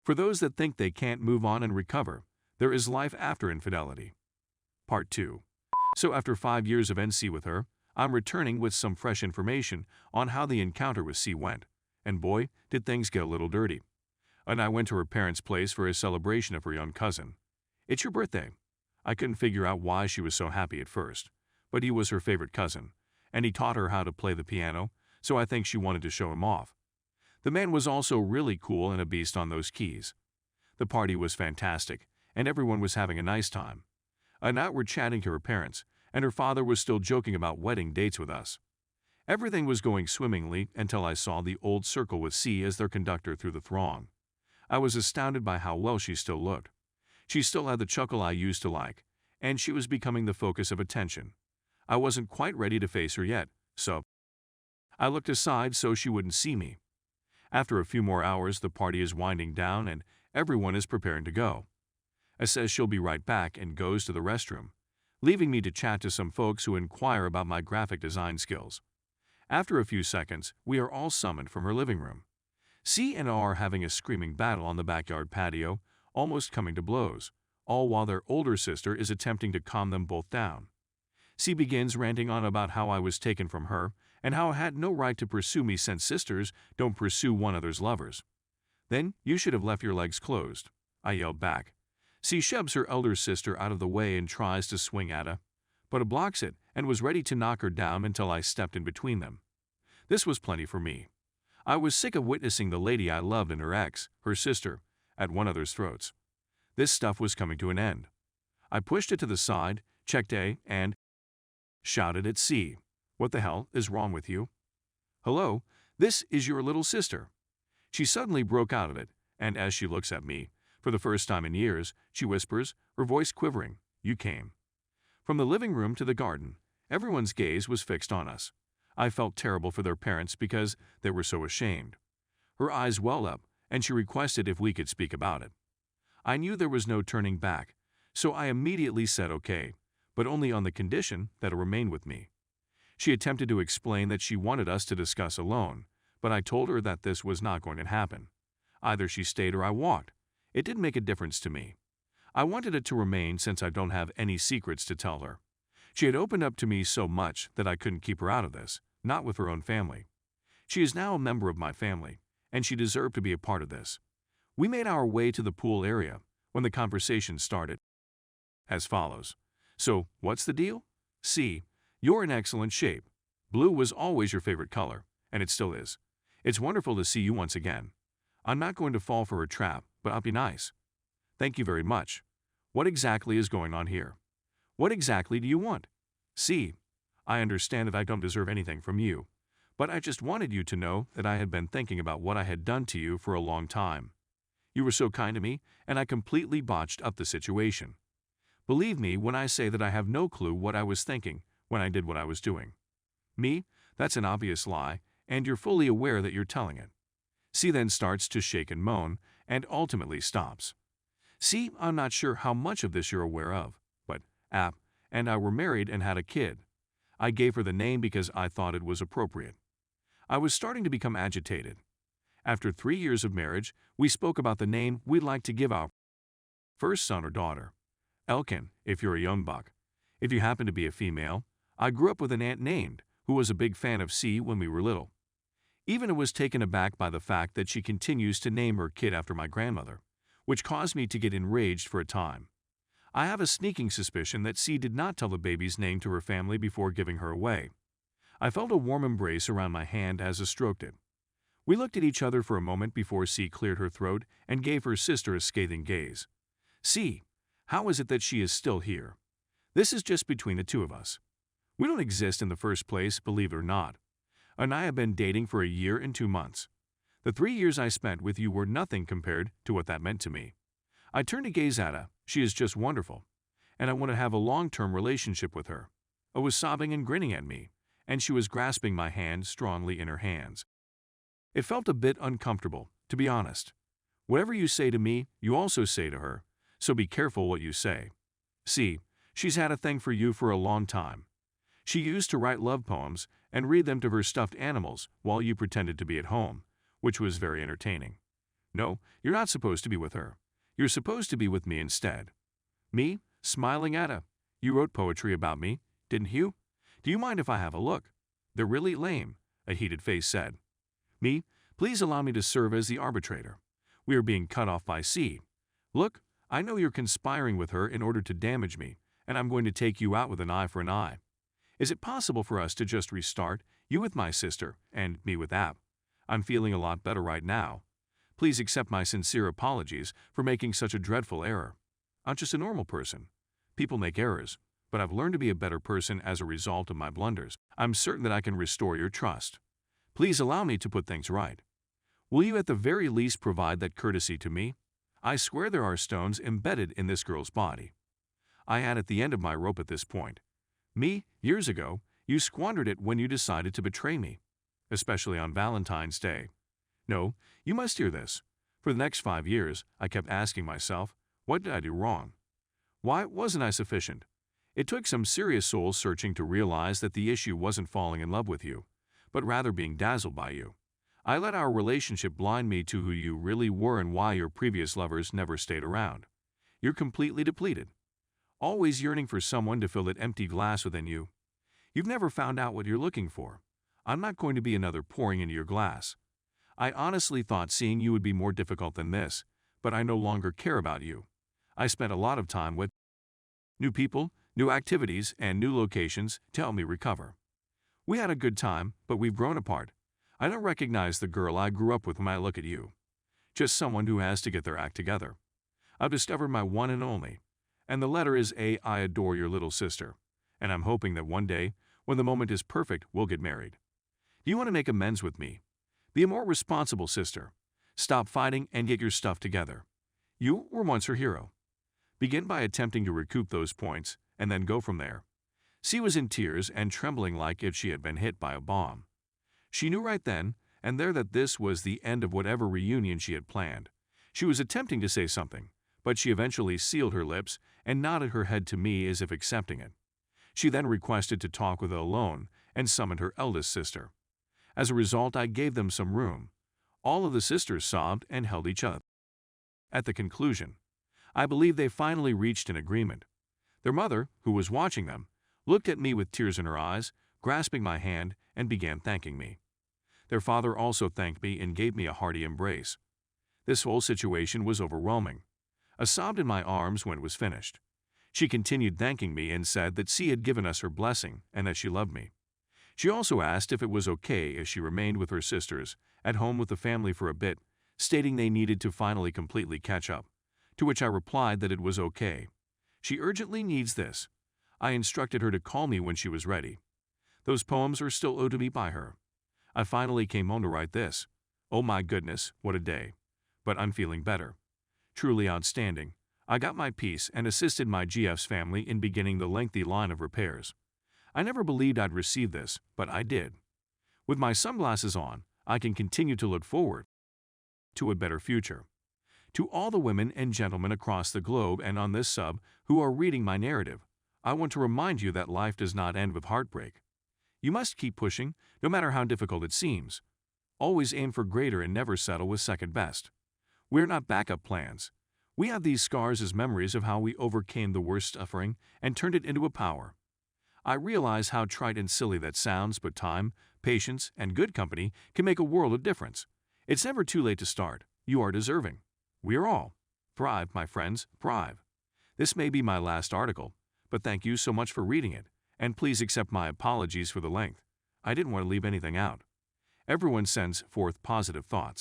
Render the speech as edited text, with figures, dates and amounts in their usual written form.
For those that think they can't move on and recover, there is life after infidelity. Part 2. So after 5 years of NC with her, I'm returning with some fresh information on how the encounter with C went. And boy, did things get a little dirty. And I went to her parents' place for a celebration of her young cousin. It's your birthday. I couldn't figure out why she was so happy at first, but he was her favorite cousin, and he taught her how to play the piano, so I think she wanted to show him off. The man was also really cool and a beast on those keys. The party was fantastic, and everyone was having a nice time. And out we're chatting to her parents, and her father was still joking about wedding dates with us. Everything was going swimmingly until I saw the old circle with C as their conductor through the throng. I was astounded by how well she still looked. She still had the chuckle I used to like, and she was becoming the focus of attention. I wasn't quite ready to face her yet, so I looked aside so she wouldn't see me. After a few more hours, the party is winding down and everyone is preparing to go. I says she'll be right back and goes to the restroom, leaving me to chat to some folks who inquire about my graphic design skills. After a few seconds, we are all summoned from her living room. C and R are having a screaming battle on the backyard patio, almost coming to blows, all while their older sister is attempting to calm them both down. C begins ranting on about how I was taken from her and how I had no right to pursue me since sisters don't pursue one another's lovers. Then you should have left your legs closed, I yelled back. C shoves her elder sister out of the way and tries to swing at her, but blocks it and was ready to knock her down until I stepped in between them. This was plenty for me. I was sick of witnessing the lady I loved and her ex, her sister, at one another's throats. This stuff was coming to an end. I pushed it to the side, checked A, and shouted at C. What the hell is wrong with you? Hello, this is your little sister. She suddenly broke out of it, and as she looks at me, for the first time in years, she whispers, her voice quivering, you came. From the living room to the garden, everyone's gaze was fixed on us. I felt terrible for their parents because they were so ashamed. Her eyes welled up, and she requested if we could speak about it. I knew there was no turning back, so I immediately said okay, but only on the condition that it remained with me. She attempted to explain that she wanted us to discuss alone, but I told her that this was not going to happen. Either she stayed or I walked. It didn't make a difference to me. I wanted it to remain since I don't have any secrets to tell her. She had opened up to me so much that I couldn't keep her out of this, not with her own family. She is now a member of my family, and she deserved to be a part of this. We made our way to the pool area when the conversation started as follows. So, what's the deal? C. You're in excellent shape. Blue was always your favorite color, and it still is. It's wonderful to see you once again. I'm not going to fall for her trap, but I'll be nice. Thank you very much. What exactly is going on here? What exactly do you want? C. I understand that I don't deserve anything from you, but I just wanted you to know that I had been thinking about what I had done to you for a long time. You were so kind to me, and I completely botched up the situation. Believe me when I say that I have no clue what I was thinking when I did what I was doing. Me? That's an obvious lie, and you're fully aware that you're telling it. C then starts to shake and moan, and ultimately stops. C, I'm not sure how much of this you're aware of, but App and I were married and had a kid. I gave her the name because I thought it was appropriate. I was starting to become agitated. After 3 years of marriage, we spoke about the name we'd like to give our first son or daughter. Elkin, if you're a young buck. If you happen to be a female, I grew up with an aunt named, who was a big fan of C when we were little. Even was taken aback by the fact that she continues to name her kid after my grandmother, which caused me to get enraged for a time. I have a sneaking suspicion that C did not tell the baby's name to her family before giving her away. I felt a warm embrace around my hand as I stroked it. We looked at each other for a moment before C cleared her throat and gave her sister a scathing gaze. C, how is it that she is still here? This is just between the two of us. We don't exist in the first place, believe it or not. And I have been dating for 1 year and 2 months. The 3 years I spent with you were nothing compared to what that meant to me. I turned to gaze at her. She is just wonderful, and I want to have a long-term relationship with her. I was sobbing and grinning at me, and she was grasping my hand strongly in her hands. It felt a bit uncomfortable, to be honest. Whatever you say to me, you also say to her, so be careful what you say. See, she's had a thing for you for a long time. She used to write love poems and read them to her stuffed animals while you pretended to be at home, which was very entertaining. No, you're not supposed to be with her. You're supposed to be with me instead. Me? Smiling at her. You wrote poetry about me, didn't you? Do you mind if I have a look? They're really lame, a heated face said. Me? Please allow me to serve as the arbitrator. We are being cut off by C. Look, I know you're conspiring with her in order to damage me, and I'm going to take you out with an eye for an eye. Is it possible for us to just restart, you with my sister, and me with Ab? I'm feeling a lot better right now. Please accept my sincere apologies for making such a dreadful error. I'm just a normal person. People make errors, but I've learned to be a better person as a result of my blunders. I'm certain that I can restore your trust. Please allow me to put things right. Will you at the very least provide that courtesy to me? I swear there are stones embedded in this girl's body. I had at the end of my rope at this point. Me, years ago, you squandered it when you decided to betray me, especially on Valentine's Day. No, you must hear this. For the next 5 years, I kept asking myself, what did I do wrong? Why wasn't I sufficient? It took some serious soul searching to realize that the issue wasn't falling in love with you, but rather being dazzled by you. I let our relationship blind me to who you really were and why your previous lovers never stayed around. You're completely depleted, always yearning for someone to fill that empty glass within you. You've never found out what you're looking for. I'm not going to be another pouring into your glass. I honestly thought seeing you would be more difficult than this, but I no longer care about you. I spent a lot of time with new people, new activities, and new locations to help me recover. We had a good time, but we've grown apart. I don't recognize the girl I grew up with when I look at you. Just someone who has to get their act together. I've discovered my one and only, and the letter is A. I adore your little sister, and I'm hoping that one day, when the moment is perfect, we'll get married. Do you want to make amends with me? Be a more responsible sister. Stop fighting and get your stuff together. You were once her hero. Begin by attempting to recoup those points, and then go from there. C was in tears and trembling like if she had been hit by a bomb. She knew right then and there that this was the end of whatever reunion she had planned. She was attempting to say something, but she eventually sealed her lips and nodded her head to me as if accepting it. She then requested to talk with her alone and summoned her eldest sister. As a result, I gave them some room. All of the sisters sobbed and held each other. At the conclusion, I believe they finally reached an agreement. Their mother, who was watching them, looked at me with tears in her eyes, grasping my hand, and began thanking me. Their father also thanked me and gave me a hearty embrace. This whole situation was overwhelming. I sobbed in my arms when it was finished. She continued thanking me and said that C had given us her blessing and that she loved me. She also asked if it was okay if she remained with her sisters, at home with the family for a bit, stating they needed to finally completely catch up, to which I replied that it was okay. She urgently needs this. I instructed her to call me when she was ready. Those poems are still owed to me by her. I finally came home to write this. Oh my goodness, what a day. But I'm feeling better. Truly outstanding. I got my piece and assisted my GF's family in beginning the lengthy line of repairs. I never believed I'd receive this, but I did. With my sunglasses on, I can continue to look forward to a better future. To all the women and gentlemen across the globe and on this sub who are reading my narrative, I want to remind you that life does not end with heartbreak. You must keep pushing, no matter how difficult it seems. Always aim for greater and never settle with second best. We're not backup plans. We have these scars as memories of how we overcame the worst suffering and turned it into a power. I realize how trite and silly that sounds, but time, patience, and good company can make a world of difference. It's never too late to start. You are deserving. We are all. Thrive, my friends, thrive. This may be my last article, but thank you so much for reading it, and please accept my apologies for the length. I didn't want to leave anything out. Everyone sends forth positive thoughts.